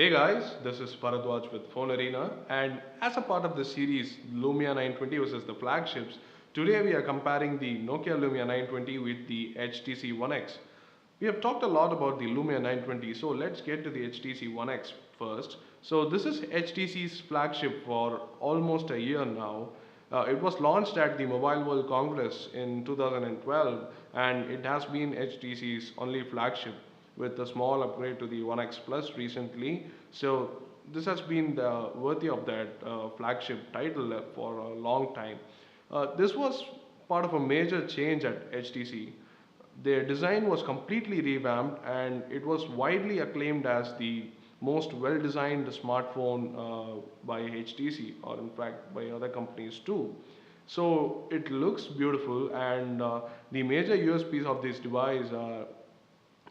Hey guys, this is Bharadwaj with Phone Arena, and as a part of the series Lumia 920 versus the flagships, today we are comparing the Nokia Lumia 920 with the HTC One X. We have talked a lot about the Lumia 920, so let's get to the HTC One X first. So this is HTC's flagship for almost a year now. It was launched at the Mobile World Congress in 2012, and it has been HTC's only flagship with a small upgrade to the One X Plus recently. So this has been worthy of that flagship title for a long time. This was part of a major change at HTC. Their design was completely revamped and it was widely acclaimed as the most well designed smartphone by HTC, or in fact by other companies too. So it looks beautiful, and the major USPs of this device are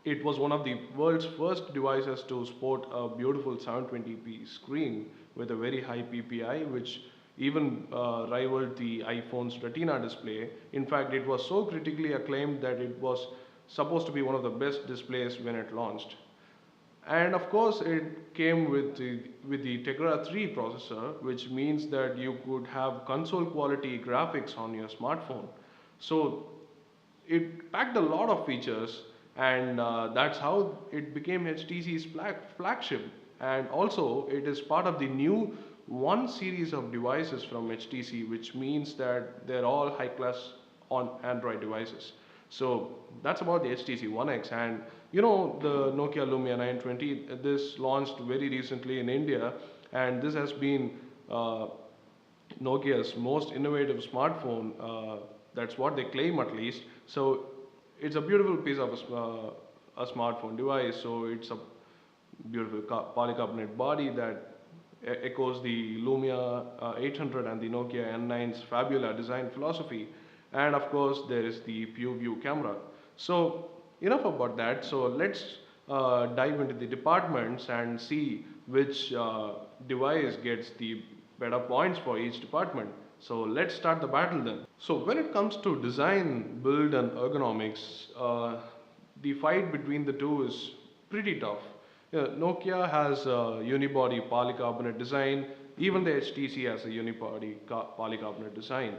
it was one of the world's first devices to sport a beautiful 720p screen with a very high PPI, which even rivaled the iPhone's Retina display. In fact, it was so critically acclaimed that it was supposed to be one of the best displays when it launched. And of course, it came with the Tegra 3 processor, which means that you could have console quality graphics on your smartphone. So it packed a lot of features, and that's how it became HTC's flagship. And also, it is part of the new one series of devices from HTC, which means that they're all high class on Android devices. So that's about the HTC One X, and the Nokia Lumia 920. This launched very recently in India, and this has been uh, Nokia's most innovative smartphone. That's what they claim, at least. So it's a beautiful piece of a smartphone device. So it's a beautiful polycarbonate body that echoes the Lumia 800 and the Nokia N9's Fabula design philosophy. And of course, there is the PureView camera. So enough about that. So let's dive into the departments and see which device gets the better points for each department. So let's start the battle then. So when it comes to design, build and ergonomics, the fight between the two is pretty tough. Yeah, Nokia has a unibody polycarbonate design. Even the HTC has a unibody polycarbonate design.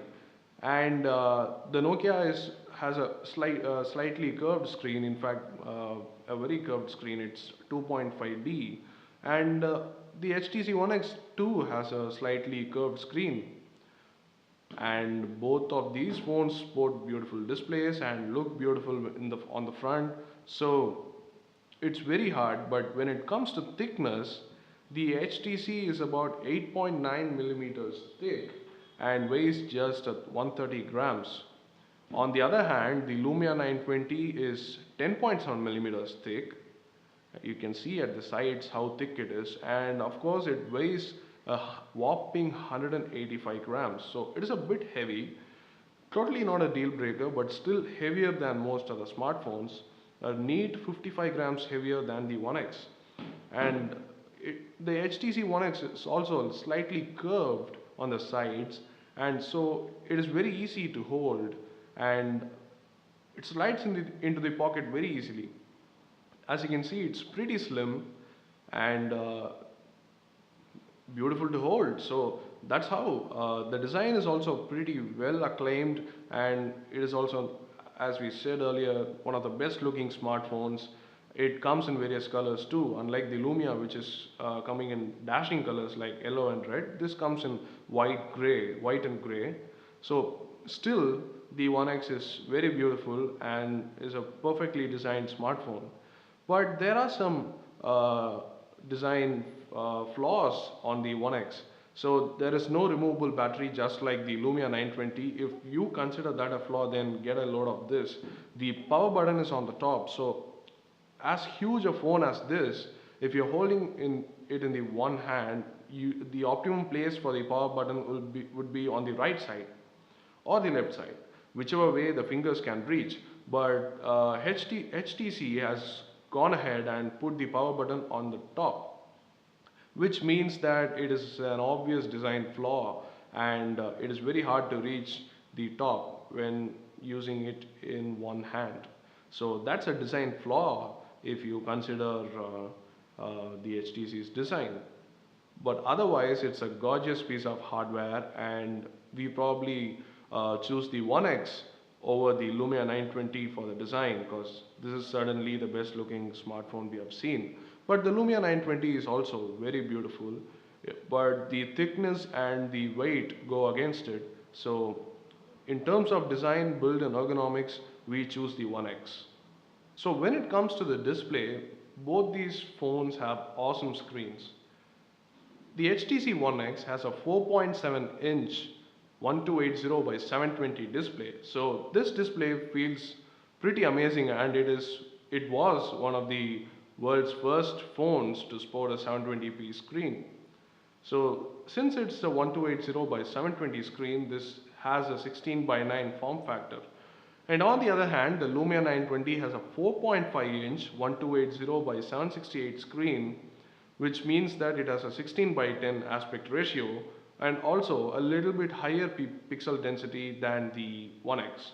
And the Nokia has a slightly curved screen. In fact, a very curved screen. It's 2.5D, and the HTC One X too has a slightly curved screen. And both of these phones sport beautiful displays and look beautiful on the front. So it's very hard, but when it comes to thickness, the HTC is about 8.9 millimeters thick and weighs just at 130 grams. On the other hand, the Lumia 920 is 10.7 millimeters thick. You can see at the sides how thick it is, and of course, it weighs a whopping 185 grams. So it is a bit heavy. Totally not a deal breaker, but still heavier than most other smartphones. A neat 55 grams heavier than the One X. And the HTC One X is also slightly curved on the sides, and so it is very easy to hold, and it slides into the pocket very easily. As you can see, it's pretty slim and beautiful to hold. So that's how the design is also pretty well acclaimed, and it is also, as we said earlier, one of the best looking smartphones. It comes in various colors too, unlike the Lumia, which is coming in dashing colors like yellow and red. This comes in white and gray. So still, the One X is very beautiful and is a perfectly designed smartphone. But there are some design flaws on the One X. So there is no removable battery, just like the Lumia 920. If you consider that a flaw, then get a load of this. The power button is on the top. So as huge a phone as this, if you're holding it in the one hand, the optimum place for the power button would be on the right side or the left side, whichever way the fingers can reach. But HTC has gone ahead and put the power button on the top, which means that it is an obvious design flaw, and it is very hard to reach the top when using it in one hand. So that's a design flaw if you consider the HTC's design. But otherwise, it's a gorgeous piece of hardware, and we probably choose the One X over the Lumia 920 for the design, because this is certainly the best looking smartphone we have seen. But the Lumia 920 is also very beautiful, but the thickness and the weight go against it. So in terms of design, build and ergonomics, we choose the One X. So when it comes to the display, both these phones have awesome screens. The HTC One X has a 4.7-inch 1280 by 720 display. So this display feels pretty amazing, and it was one of the world's first phones to sport a 720p screen. So since it's a 1280 by 720 screen, this has a 16 by 9 form factor. And on the other hand, the Lumia 920 has a 4.5-inch 1280 by 768 screen, which means that it has a 16 by 10 aspect ratio and also a little bit higher pixel density than the One X.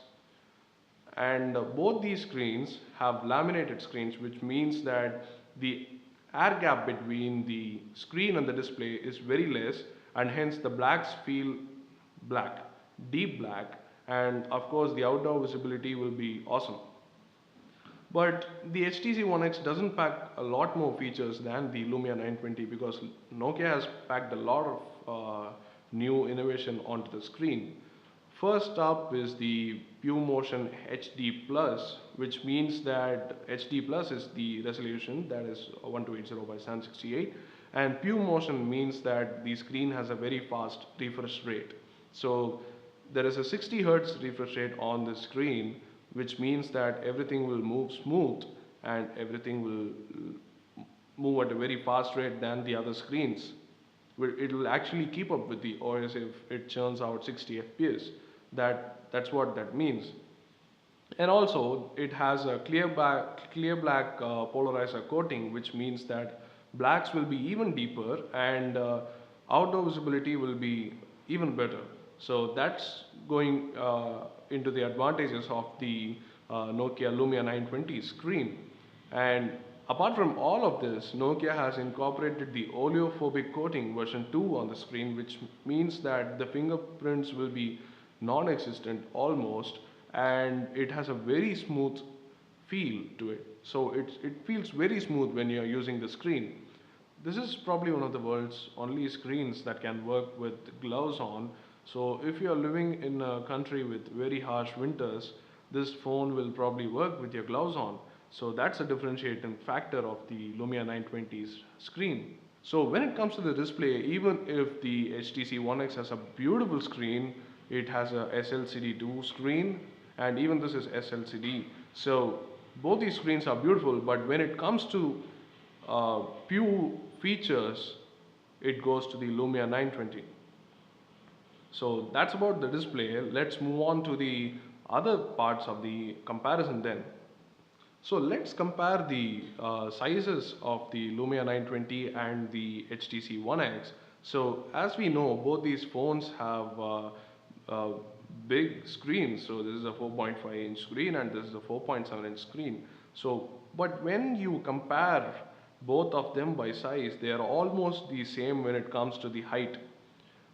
And both these screens have laminated screens, which means that the air gap between the screen and the display is very less, and hence the blacks feel black, deep black, and of course the outdoor visibility will be awesome. But the HTC One X doesn't pack a lot more features than the Lumia 920, because Nokia has packed a lot of new innovation onto the screen. First up is the PureMotion HD Plus, which means that HD Plus is the resolution, that is 1280 by 768, and PureMotion means that the screen has a very fast refresh rate. So there is a 60 Hz refresh rate on the screen, which means that everything will move smooth and everything will move at a very fast rate than the other screens. It will actually keep up with the OS if it churns out 60 FPS. That's what that means. And also it has a clear black polarizer coating, which means that blacks will be even deeper, and outdoor visibility will be even better. So that's going into the advantages of the Nokia Lumia 920 screen. And apart from all of this, Nokia has incorporated the oleophobic coating version 2 on the screen, which means that the fingerprints will be non-existent almost, and it has a very smooth feel to it. So it feels very smooth when you're using the screen. This is probably one of the world's only screens that can work with gloves on. So if you're living in a country with very harsh winters, this phone will probably work with your gloves on. So that's a differentiating factor of the Lumia 920's screen. So when it comes to the display, even if the HTC One X has a beautiful screen, it has a SLCD2 screen, and even this is SLCD. So both these screens are beautiful, but when it comes to pure features, it goes to the Lumia 920. So that's about the display. Let's move on to the other parts of the comparison then. So let's compare the sizes of the Lumia 920 and the HTC One X. So as we know, both these phones have big screens. So this is a 4.5-inch screen and this is a 4.7-inch screen. So, but when you compare both of them by size, they are almost the same when it comes to the height.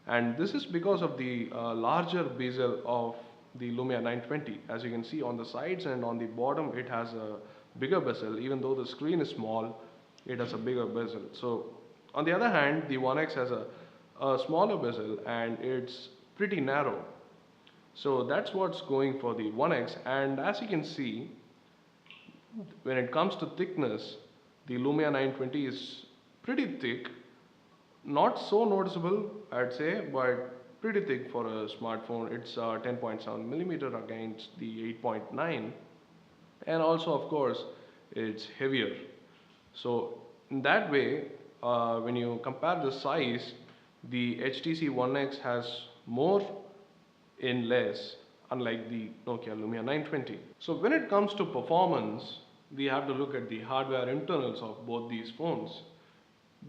And this is because of the larger bezel of the Lumia 920. As you can see on the sides and on the bottom, it has a bigger bezel. Even though the screen is small, it has a bigger bezel. So on the other hand, the One X has a smaller bezel and it's pretty narrow. So that's what's going for the One X. And as you can see, when it comes to thickness, the Lumia 920 is pretty thick. Not so noticeable, I'd say, but pretty thick for a smartphone. It's 10.7 millimeter against the 8.9, and also, of course, it's heavier. So in that way, when you compare the size, the HTC One X has more in less, unlike the Nokia Lumia 920. So when it comes to performance, we have to look at the hardware internals of both these phones.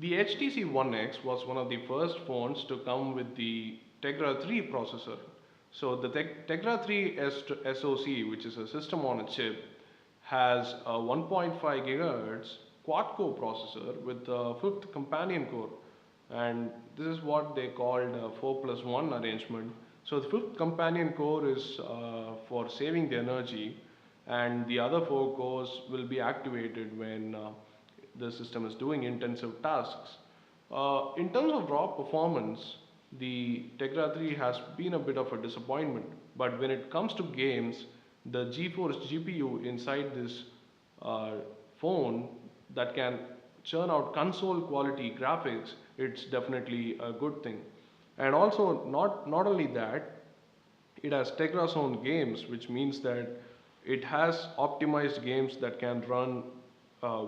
The HTC One X was one of the first phones to come with the Tegra 3 processor. So the Tegra 3 SoC, which is a system on a chip, has a 1.5 GHz quad-core processor with a fifth companion core, and this is what they called 4 plus 1 arrangement. So the fifth companion core is for saving the energy, and the other four cores will be activated when the system is doing intensive tasks. In terms of raw performance, the Tegra 3 has been a bit of a disappointment, but when it comes to games, the GeForce GPU inside this uh, phone that can churn out console quality graphics, it's definitely a good thing. And also, not only that, it has Tegra's own games, which means that it has optimized games that can run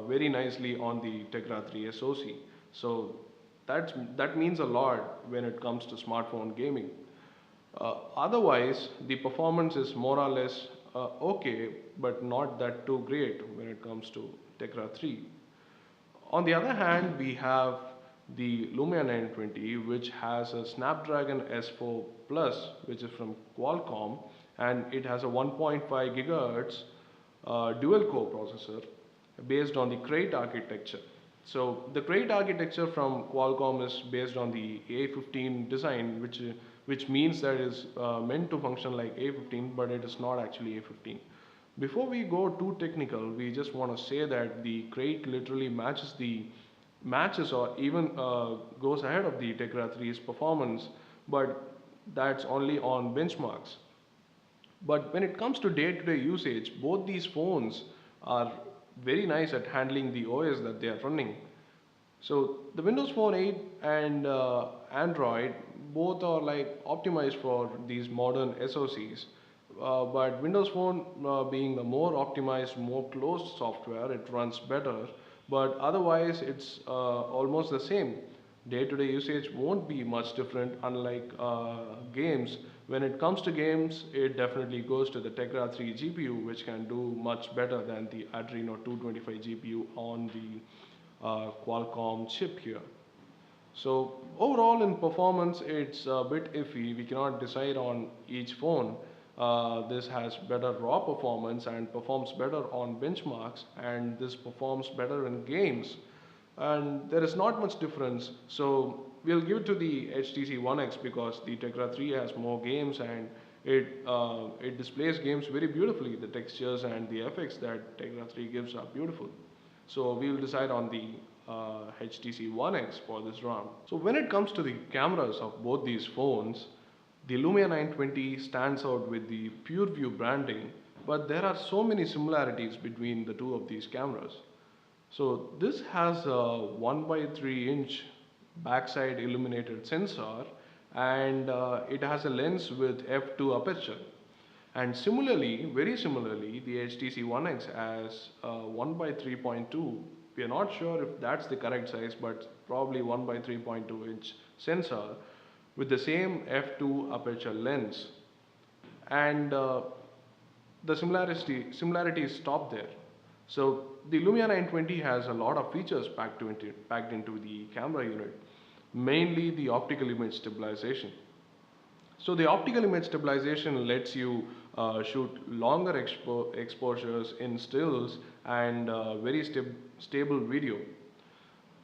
very nicely on the Tegra 3 SoC. So that means a lot when it comes to smartphone gaming. Otherwise, the performance is more or less okay, but not that too great when it comes to Tegra 3. On the other hand, we have the Lumia 920, which has a Snapdragon S4 Plus, which is from Qualcomm, and it has a 1.5 gigahertz dual core processor based on the Crate architecture. So the Crate architecture from Qualcomm is based on the A15 design, which means that it is meant to function like A15, but it is not actually A15. Before we go too technical, we just want to say that the Crate literally matches or even goes ahead of the Tegra 3's performance, but that's only on benchmarks. But when it comes to day-to-day usage, both these phones are very nice at handling the OS that they are running. So the Windows Phone 8 and Android both are like optimized for these modern SoCs. But Windows Phone being the more optimized, more closed software, it runs better. But otherwise, it's almost the same. Day-to-day usage won't be much different, unlike games. When it comes to games, it definitely goes to the Tegra 3 GPU, which can do much better than the Adreno 225 GPU on the Qualcomm chip here. So overall in performance, it's a bit iffy. We cannot decide on each phone. This has better raw performance and performs better on benchmarks, and this performs better in games. And there is not much difference. So we'll give it to the HTC One X because the Tegra 3 has more games and it displays games very beautifully. The textures and the effects that Tegra 3 gives are beautiful. So we will decide on the HTC One X for this round. So when it comes to the cameras of both these phones, the Lumia 920 stands out with the PureView branding, but there are so many similarities between the two of these cameras. So this has a 1 by 3 inch backside illuminated sensor, and it has a lens with f2 aperture. And similarly, very similarly, the HTC One X has 1 by 3.2. We are not sure if that's the correct size, but probably 1 by 3.2 inch sensor with the same f2 aperture lens. And the similarities stop there. So the Lumia 920 has a lot of features packed into the camera unit, mainly the optical image stabilization. So the optical image stabilization lets you shoot longer exposures in stills and very stable video.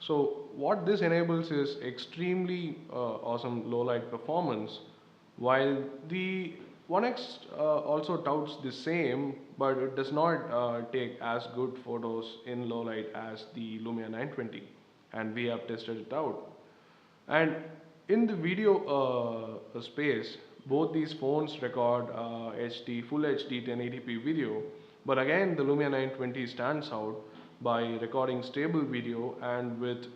So what this enables is extremely awesome low light performance, while the One X also touts the same, but it does not take as good photos in low light as the Lumia 920, and we have tested it out. And in the video space, both these phones record full HD 1080p video, but again the Lumia 920 stands out by recording stable video and with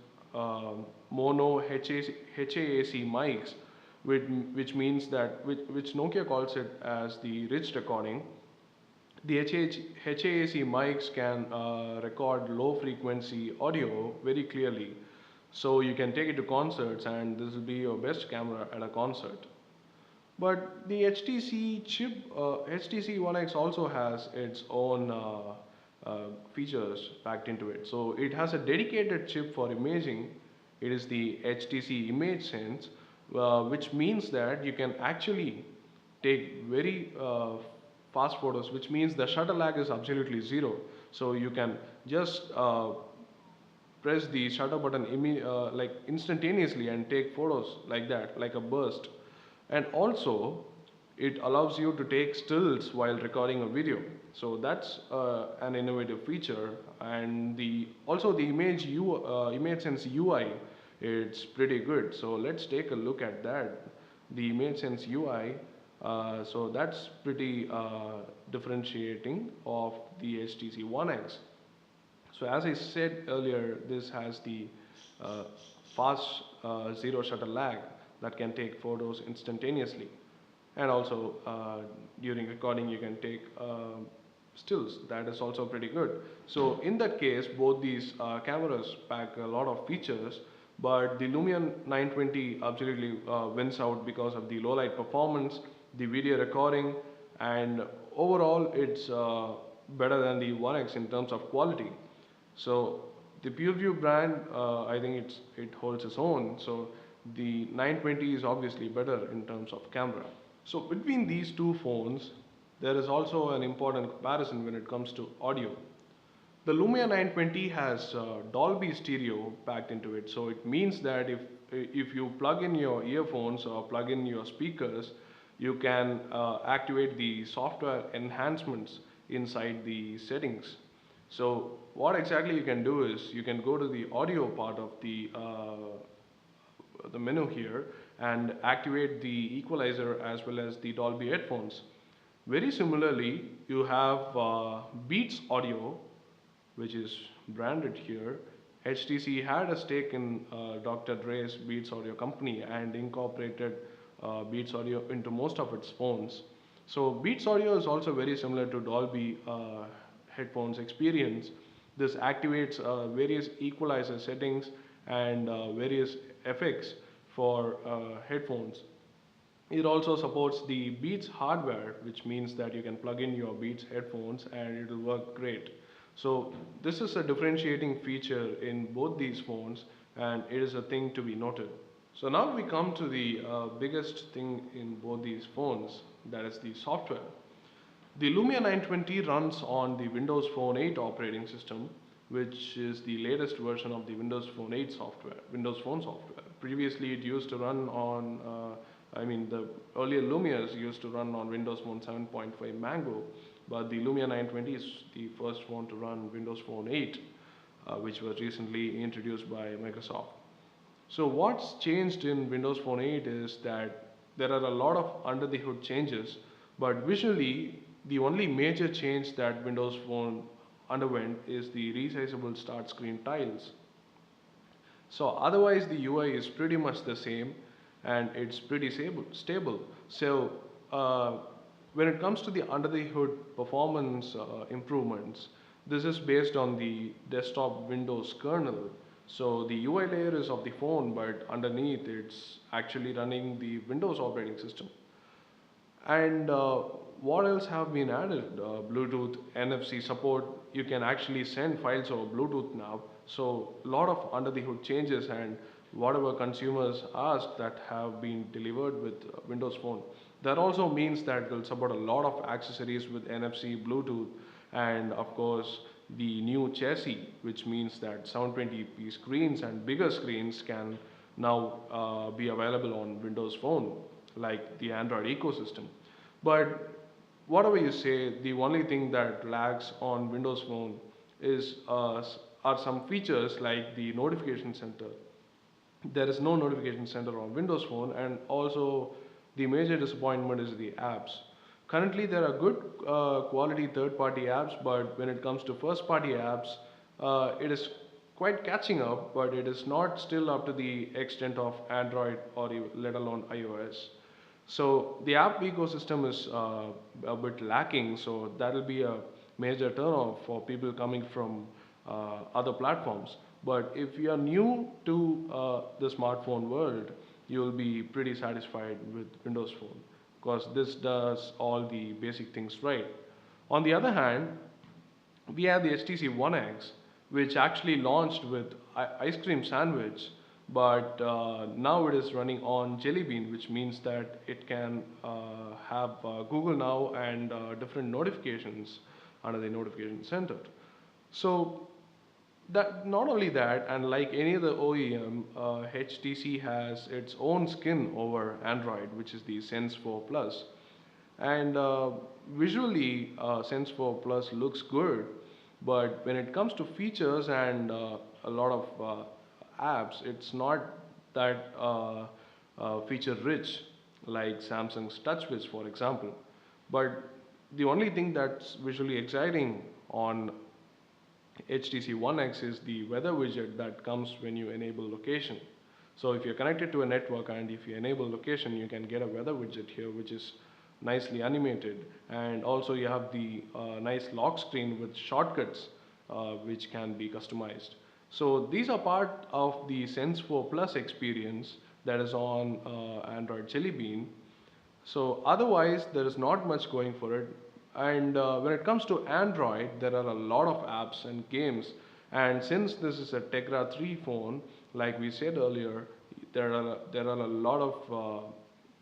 mono HAAC mics, which means that which Nokia calls it as the rich recording. The HAAC mics can record low frequency audio very clearly, so you can take it to concerts and this will be your best camera at a concert. But the HTC One X also has its own features packed into it. So it has a dedicated chip for imaging. It is the HTC Image Sense, which means that you can actually take very fast photos, which means the shutter lag is absolutely zero. So you can just press the shutter button like instantaneously and take photos like that, like a burst. And also, it allows you to take stills while recording a video. So that's an innovative feature. And the image sense UI, it's pretty good. So let's take a look at that. The image sense UI. So that's pretty differentiating of the HTC One X. So as I said earlier, this has the uh, fast zero shutter lag that can take photos instantaneously. And also during recording you can take stills. That is also pretty good. So in that case, both these cameras pack a lot of features, but the Lumia 920 absolutely wins out because of the low light performance, the video recording, and overall it's better than the One X in terms of quality. So the PureView brand, I think it holds its own. So the 920 is obviously better in terms of camera. So between these two phones, there is also an important comparison when it comes to audio. The Lumia 920 has Dolby stereo packed into it. So it means that if you plug in your earphones or plug in your speakers, you can activate the software enhancements inside the settings. So what exactly you can do is you can go to the audio part of the menu here and activate the equalizer as well as the Dolby headphones. Very similarly, you have Beats Audio, which is branded here. HTC had a stake in Dr. Dre's Beats Audio company and incorporated Beats Audio into most of its phones. So Beats Audio is also very similar to Dolby headphones experience. This activates various equalizer settings and various effects for headphones. It also supports the Beats hardware, which means that you can plug in your Beats headphones and it will work great. So this is a differentiating feature in both these phones, and it is a thing to be noted. So now we come to the biggest thing in both these phones, that is the software. The Lumia 920 runs on the Windows Phone 8 operating system, which is the latest version of the Windows Phone 8 software, Windows Phone software. Previously, it used to run on, the earlier Lumias used to run on Windows Phone 7.5 Mango, but the Lumia 920 is the first phone to run Windows Phone 8, which was recently introduced by Microsoft. So what's changed in Windows Phone 8 is that there are a lot of under the hood changes, but visually the only major change that Windows Phone underwent is the resizable start screen tiles. So otherwise the UI is pretty much the same and it's pretty stable. So when it comes to the under the hood performance improvements, this is based on the desktop Windows kernel. So the UI layer is of the phone, but underneath it's actually running the Windows operating system. And what else have been added? Bluetooth, NFC support. You can actually send files over Bluetooth now. So a lot of under the hood changes, and whatever consumers ask that have been delivered with Windows Phone. That also means that they'll support a lot of accessories with NFC, Bluetooth, and of course the new chassis, which means that 720p screens and bigger screens can now be available on Windows Phone, like the Android ecosystem. But whatever you say, the only thing that lags on Windows Phone is are some features like the notification center. There is no notification center on Windows Phone, and also the major disappointment is the apps. Currently, there are good quality third-party apps, but when it comes to first-party apps, it is quite catching up, but it is not still up to the extent of Android or let alone iOS. So the app ecosystem is a bit lacking, so that will be a major turnoff for people coming from other platforms. But if you are new to the smartphone world, you will be pretty satisfied with Windows Phone because this does all the basic things right. On the other hand, we have the HTC One X, which actually launched with ice cream sandwich, but now it is running on Jelly Bean, which means that it can have Google Now and different notifications under the notification center. So That not only that, and like any other OEM, HTC has its own skin over Android, which is the Sense 4 Plus. And visually, Sense 4 Plus looks good, but when it comes to features and a lot of apps, it's not that feature rich like Samsung's TouchWiz, for example. But the only thing that's visually exciting on HTC One X is the weather widget that comes when you enable location. So if you're connected to a network and if you enable location, you can get a weather widget here, which is nicely animated. And also you have the nice lock screen with shortcuts, which can be customized. So these are part of the Sense 4 Plus experience that is on Android Jelly Bean. So otherwise, there is not much going for it. And when it comes to Android, there are a lot of apps and games. And since this is a Tegra 3 phone, like we said earlier, there are a lot of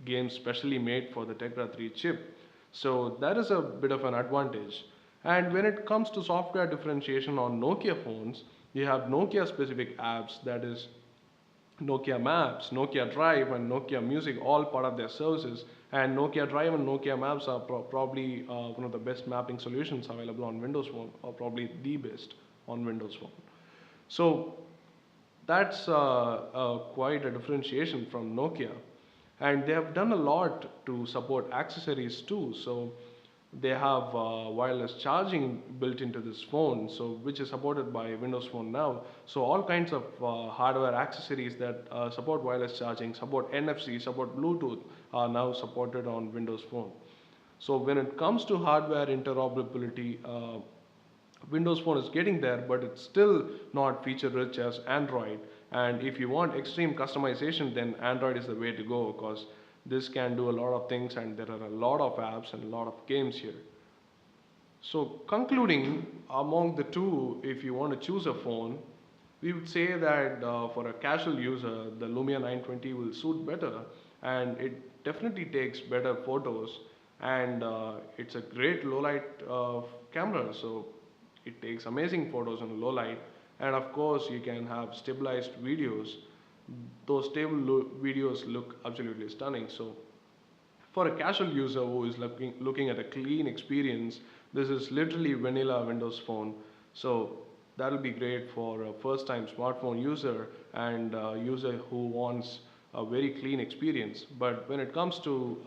games specially made for the Tegra 3 chip. So that is a bit of an advantage. And when it comes to software differentiation on Nokia phones, you have Nokia specific apps, that is Nokia Maps, Nokia Drive, and Nokia Music, all part of their services. And Nokia Drive and Nokia Maps are probably one of the best mapping solutions available on Windows Phone, or probably the best on Windows Phone. So that's quite a differentiation from Nokia. And they have done a lot to support accessories too. So they have wireless charging built into this phone, so which is supported by Windows Phone now. So all kinds of hardware accessories that support wireless charging, support NFC, support Bluetooth are now supported on Windows Phone. So when it comes to hardware interoperability, Windows Phone is getting there, but it's still not feature rich as Android. And if you want extreme customization, then Android is the way to go, because this can do a lot of things and there are a lot of apps and a lot of games here. So concluding, among the two, if you want to choose a phone, we would say that for a casual user, the Lumia 920 will suit better, and it definitely takes better photos, and it's a great low light camera, so it takes amazing photos in low light. And of course you can have stabilized videos. Those stable videos look absolutely stunning. So for a casual user who is looking at a clean experience, this is literally vanilla Windows Phone. So that'll be great for a first time smartphone user and a user who wants a very clean experience. But when it comes to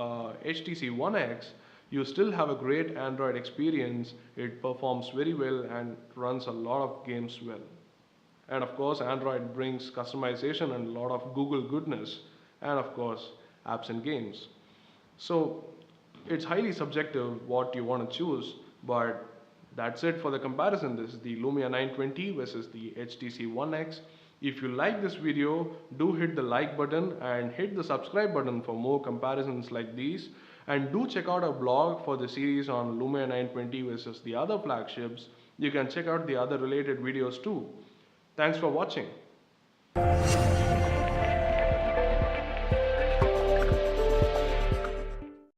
HTC One X, you still have a great Android experience. It performs very well and runs a lot of games well. And of course, Android brings customization and a lot of Google goodness, and of course, apps and games. So it's highly subjective what you want to choose, but that's it for the comparison. This is the Lumia 920 versus the HTC One X. If you like this video, do hit the like button and hit the subscribe button for more comparisons like these. And do check out our blog for the series on Lumia 920 versus the other flagships. You can check out the other related videos too. Thanks for watching.